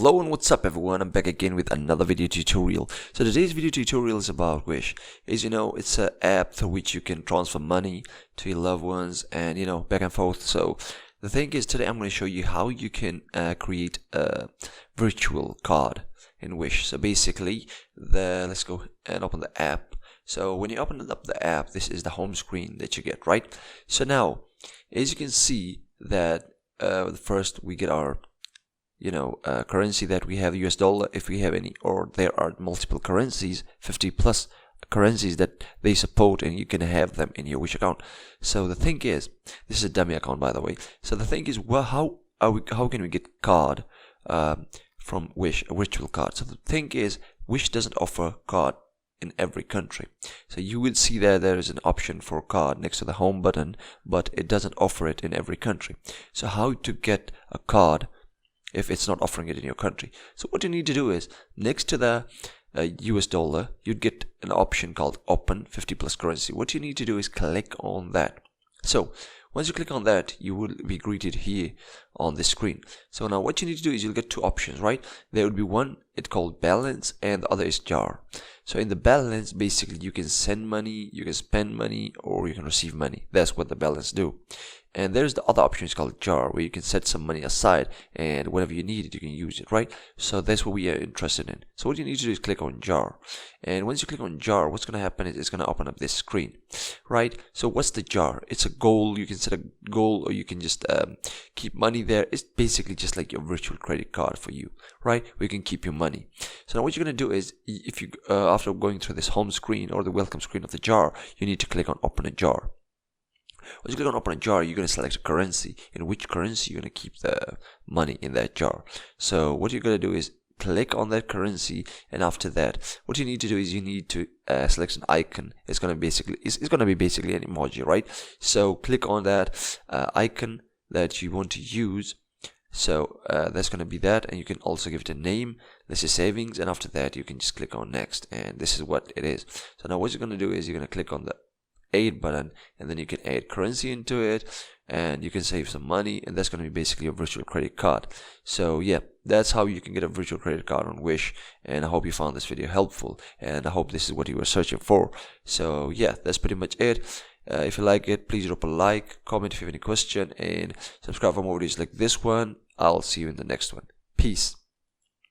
Hello and what's up everyone, I'm back again with another video tutorial. So today's video tutorial is about Wish. As you know, it's an app through which you can transfer money to your loved ones and back and forth. So the thing is, today I'm going to show you how you can create a virtual card in Wish. So basically, let's go and open the app. So when you open up the app, this is the home screen that you get, right? So now, as you can see that first we get our currency that we have, US dollar, if we have any, or there are multiple currencies, 50 plus currencies that they support, and you can have them in your Wish account. So the thing is, this is a dummy account, by the way. So the thing is, well, how can we get card from Wish, a virtual card? So the thing is, Wish doesn't offer card in every country. So you will see there is an option for card next to the home button, but it doesn't offer it in every country. So how to get a card if it's not offering it in your country? So what you need to do is, next to the US dollar, you'd get an option called Open 50 plus currency. What you need to do is click on that. So once you click on that, you will be greeted here on the screen. So now what you need to do is, you'll get two options, right? There would be one, it's called balance, and the other is jar. So in the balance, basically you can send money, you can spend money, or you can receive money. That's what the balance do. And there's the other option, it's called jar, where you can set some money aside, and whenever you need it, you can use it, right? So that's what we are interested in. So what you need to do is click on jar. And once you click on jar, what's going to happen is it's going to open up this screen, right? So what's the jar? It's a goal. You can set a goal, or you can just keep money there. It's basically just like your virtual credit card for you, right? Where you can keep your money. So now what you're going to do is, if you after going through this home screen or the welcome screen of the jar, you need to click on open a jar. Once you click on open a jar, you're going to select a currency. In which currency you're going to keep the money in that jar. So what you're going to do is click on that currency, and after that, what you need to do is you need to select an icon. It's going to be basically an emoji, right? So click on that icon that you want to use. So that's going to be that, and you can also give it a name. This is savings, and after that you can just click on next, and this is what it is. So now what you're going to do is, you're going to click on the add button, and then you can add currency into it, and you can save some money, and that's going to be basically a virtual credit card. So yeah, that's how you can get a virtual credit card on Wish, and I hope you found this video helpful, and I hope this is what you were searching for. So yeah, that's pretty much it. If you like it, please drop a like, comment if you have any question, and subscribe for more videos like this one. I'll see you in the next one. Peace.